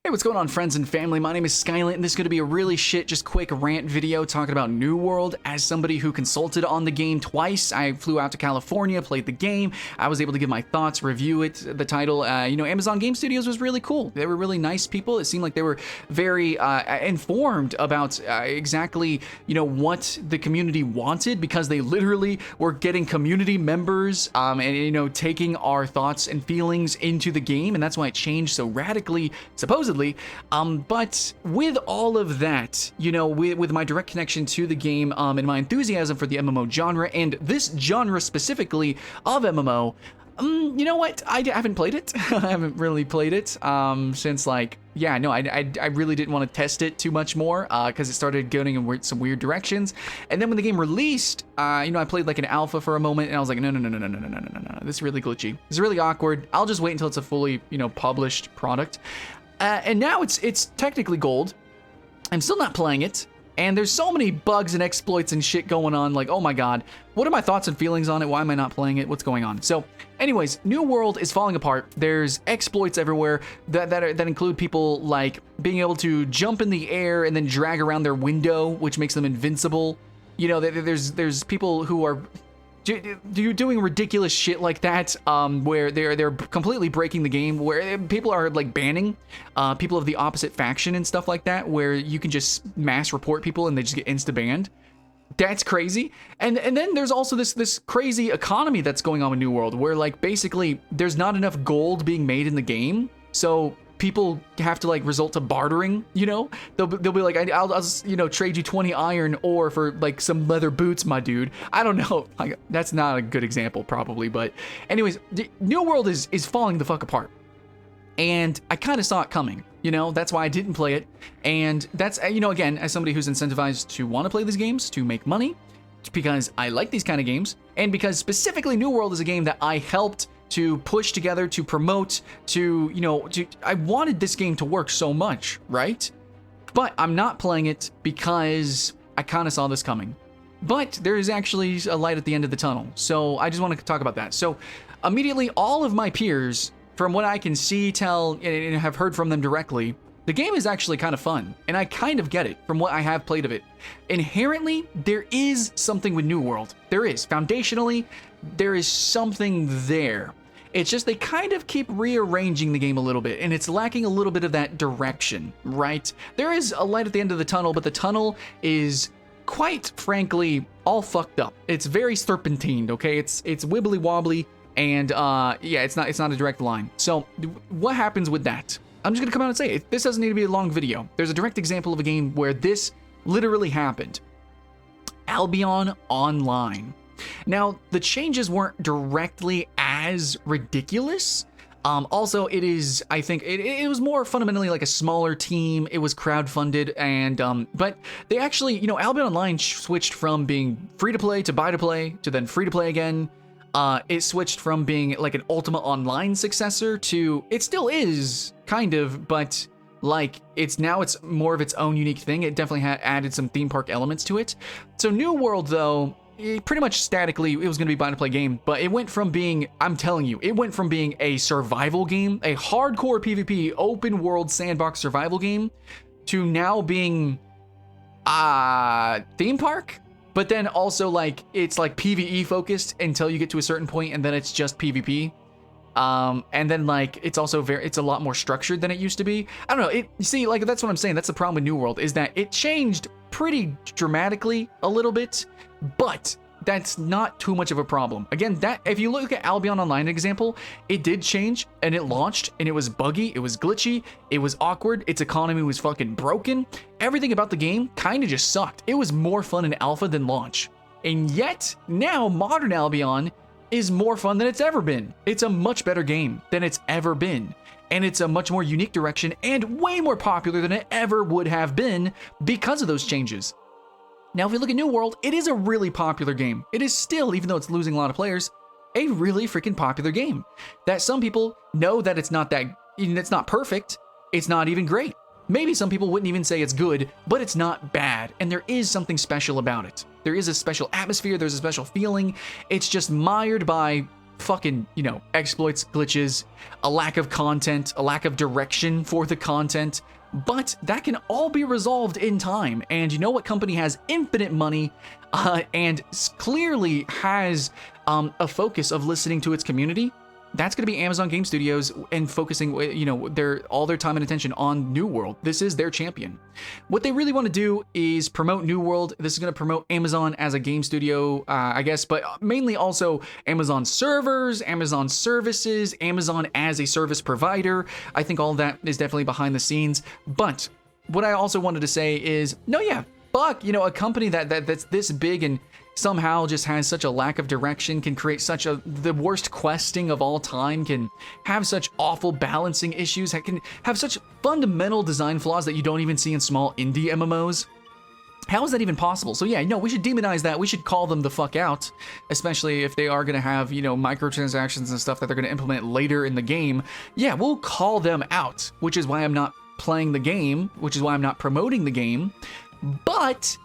Hey, what's going on, friends and family? My name is Skylent, and this is going to be a really just quick rant video talking about New World. As somebody who consulted on the game twice, I flew out to California, played the game. I was able to give my thoughts, review it. The title, Amazon Game Studios was really cool. They were really nice people. It seemed like they were very informed about exactly, what the community wanted, because they literally were getting community members and taking our thoughts and feelings into the game, and that's why it changed so radically, supposedly. But with all of that, with my direct connection to the game and my enthusiasm for the MMO genre, and this genre specifically of MMO, you know what? I haven't played it. I haven't really played it since, I really didn't want to test it too much more because it started going in some weird directions. And then when the game released, I played like an alpha for a moment, and I was like, no, this is really glitchy. This is really awkward. I'll just wait until it's a fully, published product. And now it's technically gold. I'm still not playing it. And there's so many bugs and exploits and shit going on, like, oh my god, what are my thoughts and feelings on it? Why am I not playing it? What's going on? So, anyways, New World is falling apart. There's exploits everywhere that include people, like, being able to jump in the air and then drag around their window, which makes them invincible. There's people who are doing ridiculous shit like that, where they're completely breaking the game, where people are like banning people of the opposite faction and stuff like that, where you can just mass report people and they just get insta banned. That's crazy. And then there's also this crazy economy that's going on with New World, where like basically there's not enough gold being made in the game, so people have to like resort to bartering. They'll be like, I'll just trade you 20 iron ore for like some leather boots, my dude. I don't know, like, that's not a good example probably, but anyways, New World is falling the fuck apart, and I kind of saw it coming. That's why I didn't play it. And that's again, as somebody who's incentivized to want to play these games to make money, because I like these kind of games, and because specifically New World is a game that I helped to push together, to promote, I wanted this game to work so much, right? But I'm not playing it because I kind of saw this coming. But there is actually a light at the end of the tunnel, so I just want to talk about that. So immediately, all of my peers, from what I can see, tell, and have heard from them directly, the game is actually kind of fun, and I kind of get it from what I have played of it. Inherently, there is something with New World. There is. Foundationally, there is something there. It's just they kind of keep rearranging the game a little bit, and it's lacking a little bit of that direction, right? There is a light at the end of the tunnel, but the tunnel is, quite frankly, all fucked up. It's very serpentined, okay? It's wibbly wobbly, and it's not a direct line. So what happens with that? I'm just gonna come out and say it. This doesn't need to be a long video. There's a direct example of a game where this literally happened. Albion Online. Now, the changes weren't directly as ridiculous. Also, it is, I think, it was more fundamentally like a smaller team. It was crowdfunded, and but they actually, Albion Online switched from being free-to-play to buy-to-play to then free-to-play again. It switched from being like an Ultima Online successor to, it still is, kind of, but like it's more of its own unique thing. It definitely added some theme park elements to it. So New World, though, pretty much statically, it was going to be a buy-to-play game, but it went from being, I'm telling you, it went from being a survival game, a hardcore PvP open world sandbox survival game, to now being theme park. But then also, like, it's like PvE focused until you get to a certain point, and then it's just PvP. And then, like, it's also it's a lot more structured than it used to be. I don't know. You see, like, that's what I'm saying. That's the problem with New World, is that it changed pretty dramatically a little bit, but that's not too much of a problem. Again, that if you look at Albion Online example, it did change, and it launched, and it was buggy, it was glitchy, it was awkward, its economy was fucking broken. Everything about the game kind of just sucked. It was more fun in alpha than launch. And yet, now modern Albion is more fun than it's ever been. It's a much better game than it's ever been. And it's a much more unique direction and way more popular than it ever would have been because of those changes. Now, if we look at New World, it is a really popular game. It is still, even though it's losing a lot of players, a really freaking popular game. That some people know that it's not perfect, it's not even great. Maybe some people wouldn't even say it's good, but it's not bad, and there is something special about it. There is a special atmosphere, there's a special feeling. It's just mired by fucking, you know, exploits, glitches, a lack of content, a lack of direction for the content. But that can all be resolved in time. And you know what company has infinite money and clearly has a focus of listening to its community? That's going to be Amazon Game Studios and focusing, you know, all their time and attention on New World. This is their champion. What they really want to do is promote New World. This is going to promote Amazon as a game studio, I guess, but mainly also Amazon servers, Amazon services, Amazon as a service provider. I think all that is definitely behind the scenes. But what I also wanted to say is, no, yeah, fuck, you know, a company that's this big and somehow just has such a lack of direction, can create the worst questing of all time, can have such awful balancing issues, can have such fundamental design flaws that you don't even see in small indie MMOs. How is that even possible? So yeah, no, we should demonize that. We should call them the fuck out, especially if they are going to have, you know, microtransactions and stuff that they're going to implement later in the game. Yeah, we'll call them out, which is why I'm not playing the game, which is why I'm not promoting the game. But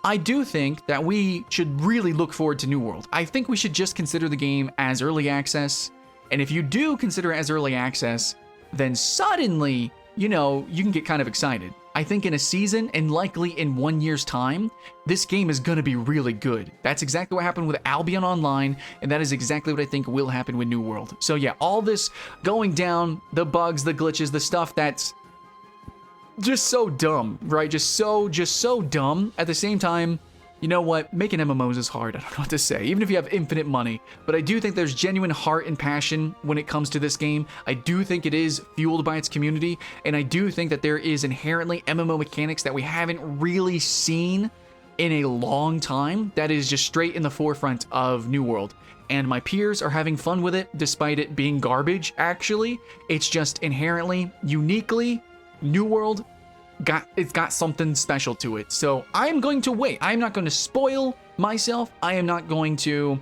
I do think that we should really look forward to New World. I think we should just consider the game as early access. And if you do consider it as early access, then suddenly, you know, you can get kind of excited. I think in a season and likely in 1 year's time, this game is going to be really good. That's exactly what happened with Albion Online, and that is exactly what I think will happen with New World. So yeah, all this going down, the bugs, the glitches, the stuff that's just so dumb, right? Just so dumb. At the same time, you know what? Making MMOs is hard. I don't know what to say, even if you have infinite money. But I do think there's genuine heart and passion when it comes to this game. I do think it is fueled by its community, and I do think that there is inherently MMO mechanics that we haven't really seen in a long time that is just straight in the forefront of New World. And my peers are having fun with it, despite it being garbage, actually. It's just inherently, uniquely, New World it's got something special to it. So I am going to wait. I'm not going to spoil myself. I am not going to,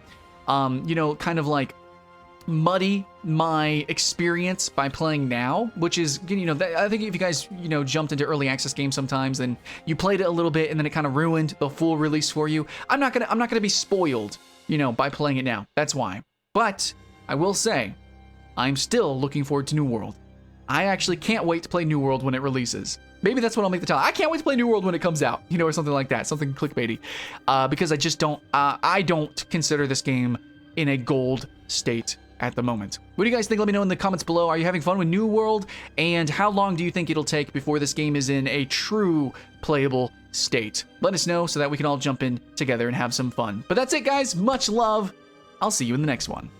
you know, kind of like muddy my experience by playing now, which is, you know, I think if you guys, you know, jumped into early access games sometimes and you played it a little bit and then it kind of ruined the full release for you, I'm not gonna be spoiled, you know, by playing it now. That's why. But I will say, I'm still looking forward to New World. I actually can't wait to play New World when it releases. Maybe that's what I'll make the title. I can't wait to play New World when it comes out, you know, or something like that, something clickbaity, because I just don't, I don't consider this game in a gold state at the moment. What do you guys think? Let me know in the comments below. Are you having fun with New World? And how long do you think it'll take before this game is in a true playable state? Let us know so that we can all jump in together and have some fun. But that's it, guys. Much love. I'll see you in the next one.